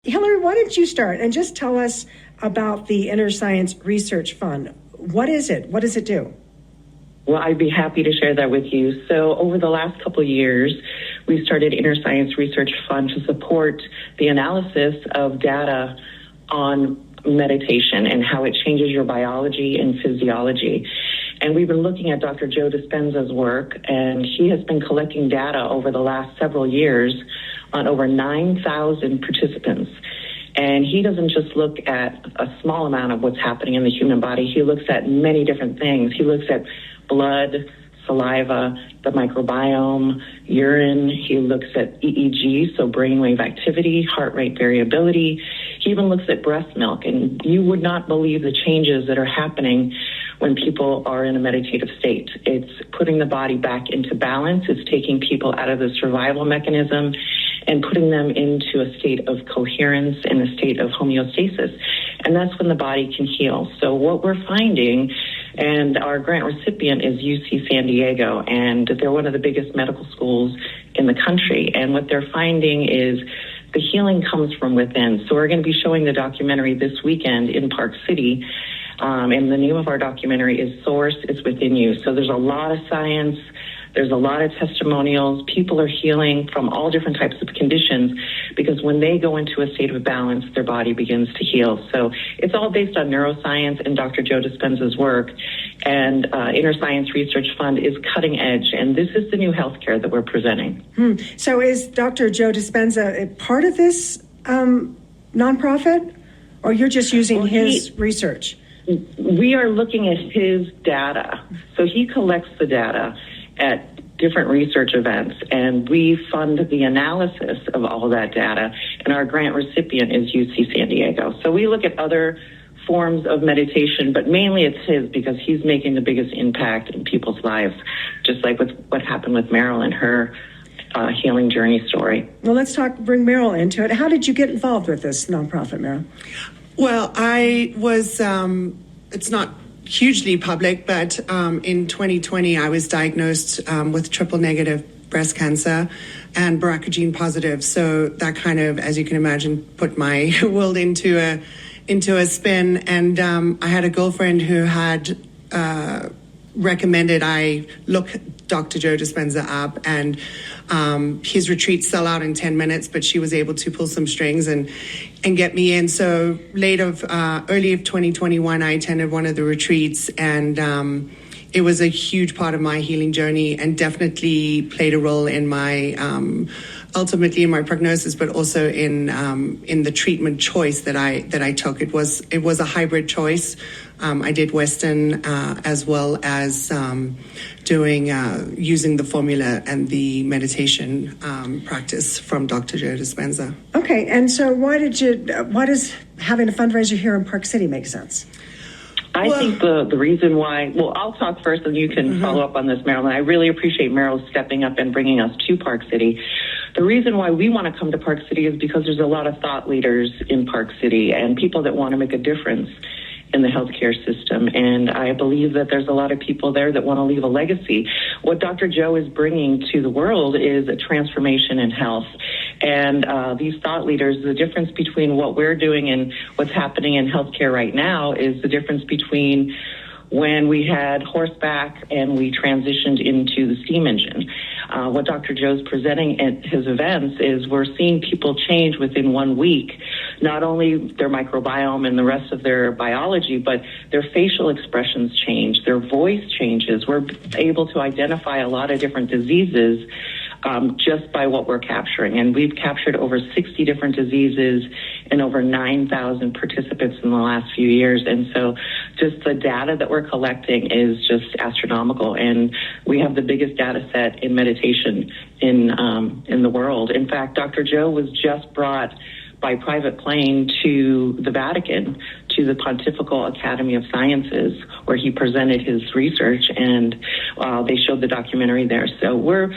Hillari, why don't you start and just tell us about the InnerScience Research Fund. What is it? What does it do? Well, I'd be happy to share that with you. So over the last couple of years, we started InnerScience Research Fund to support the analysis of data on meditation and how it changes your biology and physiology. And we've been looking at Dr. Joe Dispenza's work, and he has been collecting data over the last several years on over 9,000 participants. And he doesn't just look at a small amount of what's happening in the human body. He looks at many different things. He looks at blood, saliva, the microbiome, urine. He looks at EEG, so brainwave activity, heart rate variability. He even looks at breast milk. And you would not believe the changes that are happening when people are in a meditative state. It's putting the body back into balance. It's taking people out of the survival mechanism and putting them into a state of coherence and a state of homeostasis. And that's when the body can heal. So what we're finding, and our grant recipient is UC San Diego, and they're one of the biggest medical schools in the country. And what they're finding is the healing comes from within. So we're going to be showing the documentary this weekend in Park City. And the name of our documentary is Source is Within You. So there's a lot of science. There's a lot of testimonials. People are healing from all different types of conditions because when they go into a state of balance, their body begins to heal. So it's all based on neuroscience and Dr. Joe Dispenza's work. And InnerScience Research Fund is cutting edge. And this is the new healthcare that we're presenting. So is Dr. Joe Dispenza a part of this nonprofit? Or you're just using his research? We are looking at his data. So he collects the data at different research events, and we fund the analysis of all that data, and our grant recipient is UC San Diego. So we look at other forms of meditation, but mainly it's his because he's making the biggest impact in people's lives, just like with what happened with Meryl and her healing journey story. Well, let's bring Meryl into it. How did you get involved with this nonprofit, Meryl? Well, I was, it's not hugely public, but in 2020, I was diagnosed with triple-negative breast cancer and BRCA gene positive. So that kind of, as you can imagine, put my world into a spin. And I had a girlfriend who had recommended I look Dr. Joe Dispenza up, and his retreats sell out in 10 minutes, but she was able to pull some strings and get me in. So early of 2021, I attended one of the retreats, and it was a huge part of my healing journey and definitely played a role in my ultimately in my prognosis, but also in the treatment choice that I took. It was a hybrid choice. I did Western as well as using the formula and the meditation practice from Dr. Joe Dispenza. Okay, and so why does having a fundraiser here in Park City make sense? I think the reason why, well, I'll talk first and you can follow up on this, Marilyn. I really appreciate Meryl stepping up and bringing us to Park City. The reason why we want to come to Park City is because there's a lot of thought leaders in Park City and people that want to make a difference in the healthcare system. And I believe that there's a lot of people there that want to leave a legacy. What Dr. Joe is bringing to the world is a transformation in health. And these thought leaders, the difference between what we're doing and what's happening in healthcare right now is the difference between when we had horseback and we transitioned into the steam engine. What Dr. Joe's presenting at his events is we're seeing people change within 1 week, not only their microbiome and the rest of their biology, but their facial expressions change, their voice changes. We're able to identify a lot of different diseases just by what we're capturing. And we've captured over 60 different diseases and over 9,000 participants in the last few years. And so just the data that we're collecting is just astronomical. And we have the biggest data set in meditation in the world. In fact, Dr. Joe was just brought by private plane to the Vatican, to the Pontifical Academy of Sciences, where he presented his research, and they showed the documentary there. So we're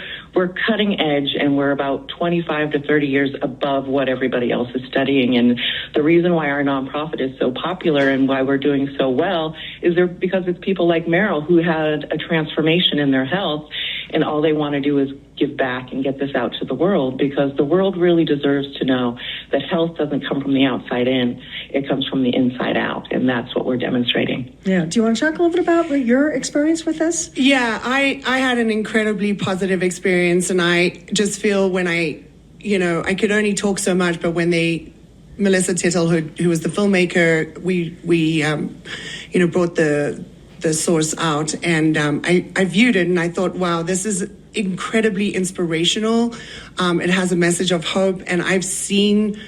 cutting edge, and we're about 25 to 30 years above what everybody else is studying. And the reason why our nonprofit is so popular and why we're doing so well is because it's people like Meryl who had a transformation in their health, and all they want to do is give back and get this out to the world, because the world really deserves to know that health doesn't come from the outside in, it comes from the inside out, and that's what we're demonstrating. Yeah. Do you want to talk a little bit about your experience with this? Yeah, I had an incredibly positive experience, and I just feel when I could only talk so much, but when Melissa Tittle, who was the filmmaker, we brought the source out, and I viewed it and I thought, wow, this is incredibly inspirational. It has a message of hope, and I've seen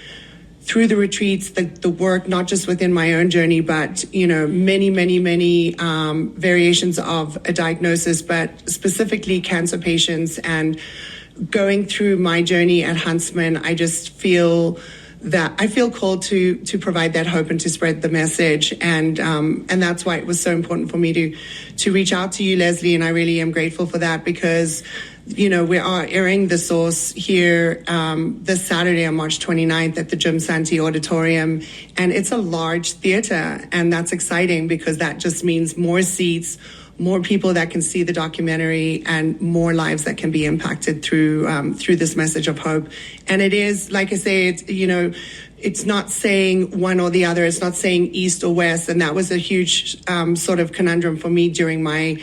through the retreats the work, not just within my own journey, but many variations of a diagnosis, but specifically cancer patients. And going through my journey at Huntsman, I just feel that I feel called to provide that hope and to spread the message, and that's why it was so important for me to reach out to you, Leslie, and I really am grateful for that, because we are airing the source here this Saturday on March 29th at the Jim Santee Auditorium, and it's a large theater, and that's exciting because that just means more seats, more people that can see the documentary, and more lives that can be impacted through this message of hope. And it is, like I say, it's not saying one or the other. It's not saying east or west. And that was a huge sort of conundrum for me during my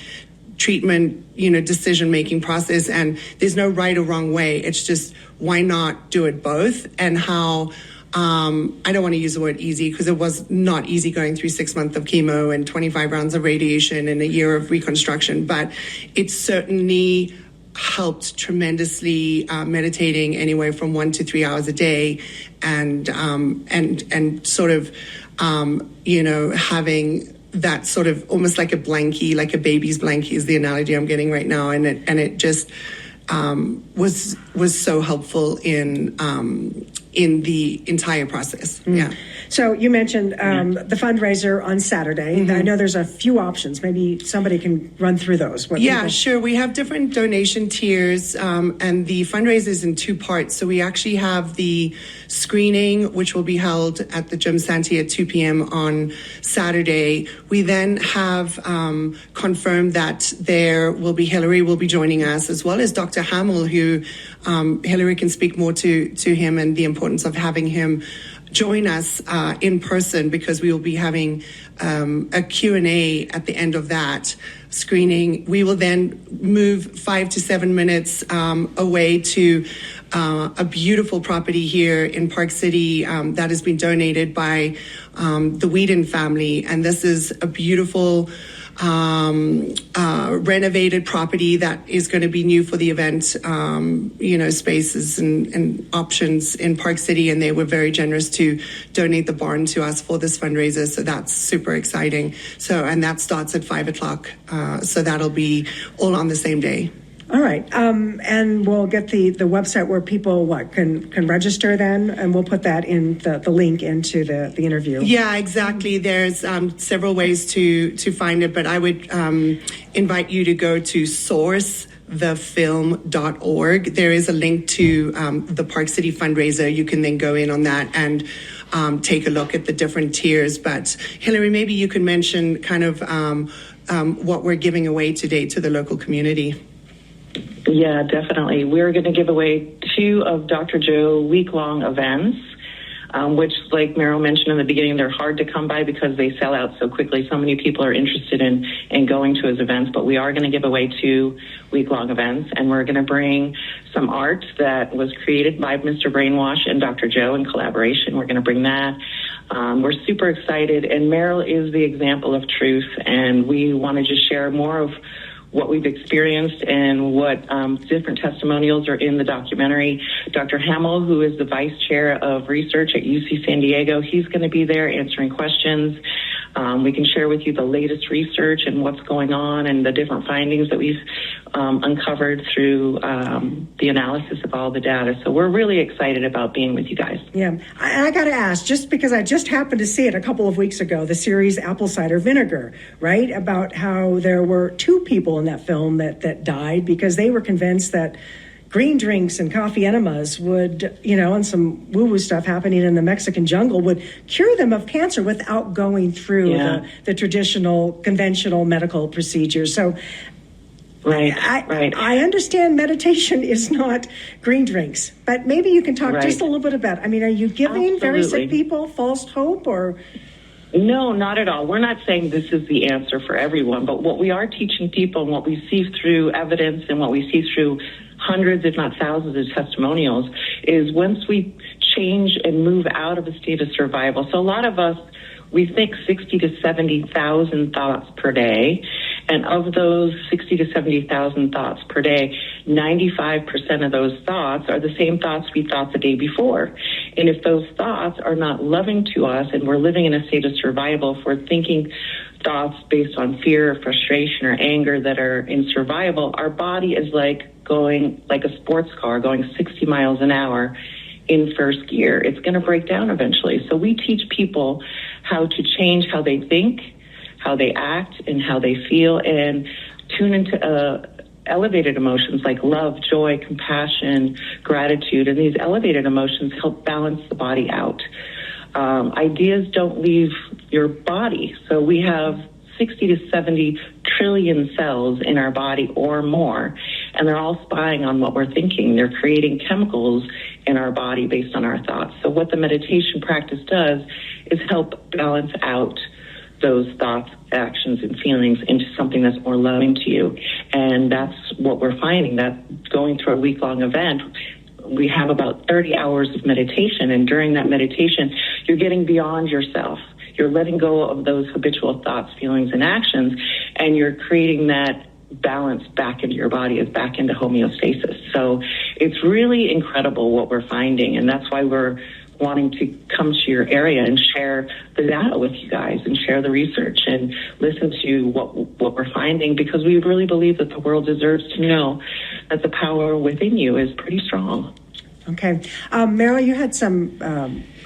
treatment, decision-making process. And there's no right or wrong way. It's just, why not do it both? And how I don't want to use the word easy, because it was not easy going through 6 months of chemo and 25 rounds of radiation and a year of reconstruction, but it certainly helped tremendously, meditating anywhere from 1 to 3 hours a day, and sort of having that sort of almost like a blankie, like a baby's blankie is the analogy I'm getting right now, and it just was so helpful in the entire process. Yeah. So you mentioned the fundraiser on Saturday. Mm-hmm. I know there's a few options. Maybe somebody can run through those. Sure. We have different donation tiers, and the fundraiser is in 2 parts. So we actually have the screening, which will be held at the Jim Santee at 2 p.m. on Saturday. We then have confirmed that Hillari will be joining us, as well as Dr. Hamill, who Hillari can speak more to him and the importance of having him join us in person, because we will be having a Q&A at the end of that screening. We will then move 5 to 7 minutes away to a beautiful property here in Park City that has been donated by the Whedon family. And this is a beautiful renovated property that is going to be new for the event, spaces and options in Park City. And they were very generous to donate the barn to us for this fundraiser. So that's super exciting. And that starts at 5:00. So that'll be all on the same day. All right. And we'll get the website where people can register then, and we'll put that in the link into the interview. Yeah, exactly. There's several ways to find it, but I would invite you to go to sourcethefilm.org. There is a link to the Park City fundraiser. You can then go in on that and take a look at the different tiers. But Hillari, maybe you could mention kind of what we're giving away today to the local community. Yeah, definitely. We're going to give away 2 of Dr. Joe week-long events, which, like Meryl mentioned in the beginning, they're hard to come by because they sell out so quickly. So many people are interested in going to his events, but we are going to give away 2 week-long events, and we're going to bring some art that was created by Mr. Brainwash and Dr. Joe in collaboration. We're going to bring that. We're super excited, and Meryl is the example of truth, and we want to just share more of what we've experienced and what different testimonials are in the documentary. Dr. Hamill, who is the Vice Chair of Research at UC San Diego, he's going to be there answering questions. We can share with you the latest research and what's going on and the different findings that we've uncovered through the analysis of all the data. So we're really excited about being with you guys. Yeah. I got to ask, just because I just happened to see it a couple of weeks ago, the series Apple Cider Vinegar, right? About how there were 2 people in that film that died because they were convinced that green drinks and coffee enemas would, and some woo-woo stuff happening in the Mexican jungle would cure them of cancer without going through the traditional, conventional medical procedures. So Right. I understand meditation is not green drinks, but maybe you can talk just a little bit about, I mean, are you giving very sick people false hope or? No, not at all. We're not saying this is the answer for everyone, but what we are teaching people and what we see through evidence and what we see through hundreds, if not thousands of testimonials is once we change and move out of a state of survival. So a lot of us, we think 60 to 70,000 thoughts per day. And of those 60 to 70,000 thoughts per day, 95% of those thoughts are the same thoughts we thought the day before. And if those thoughts are not loving to us and we're living in a state of survival, if we're thinking thoughts based on fear or frustration or anger that are in survival, our body is like going like a sports car going 60 miles an hour in first gear. It's going to break down eventually. So we teach people how to change how they think, how they act, and how they feel, and tune into elevated emotions like love, joy, compassion, gratitude. And these elevated emotions help balance the body out. Ideas don't leave your body. So we have 60 to 70 trillion cells in our body or more, and they're all spying on what we're thinking. They're creating chemicals in our body based on our thoughts. So what the meditation practice does is help balance out those thoughts, actions, and feelings into something that's more loving to you. And that's what we're finding, that going through a week-long event, we have about 30 hours of meditation, and during that meditation, you're getting beyond yourself. You're letting go of those habitual thoughts, feelings, and actions, and you're creating that balance back into your body, is back into homeostasis. So it's really incredible what we're finding, and that's why we're wanting to come to your area and share the data with you guys and share the research and listen to what we're finding, because we really believe that the world deserves to know that the power within you is pretty strong. Okay. Meryl, you had some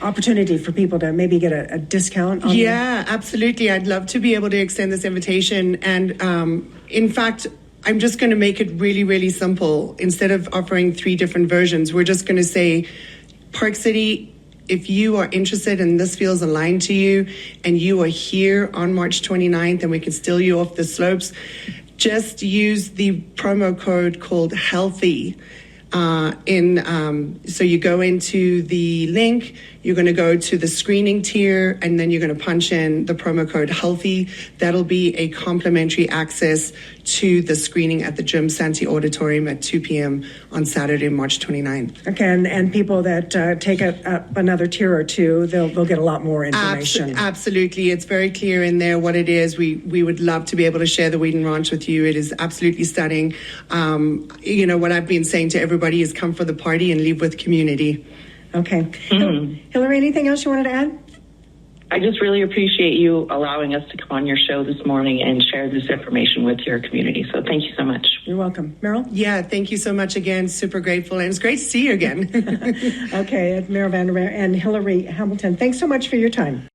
opportunity for people to maybe get a discount on absolutely. I'd love to be able to extend this invitation. And in fact, I'm just going to make it really, really simple. Instead of offering 3 different versions, we're just going to say, Park City, if you are interested and this feels aligned to you and you are here on March 29th and we can steal you off the slopes, just use the promo code called HEALTHY. So you go into the link, you're going to go to the screening tier, and then you're going to punch in the promo code HEALTHY. That'll be a complimentary access to the screening at the Jim Santee Auditorium at 2 p.m. on Saturday, March 29th. Okay, and people that take another tier or two, they'll get a lot more information. Absolutely. It's very clear in there what it is. We would love to be able to share the Whedon Ranch with you. It is absolutely stunning. What I've been saying to everybody is come for the party and leave with community. Okay. Hillari, anything else you wanted to add? I just really appreciate you allowing us to come on your show this morning and share this information with your community. So thank you so much. You're welcome. Meryl? Yeah, thank you so much again. Super grateful. And it's great to see you again. Okay, Meryl Vandermeer and Hillari Hamilton, thanks so much for your time.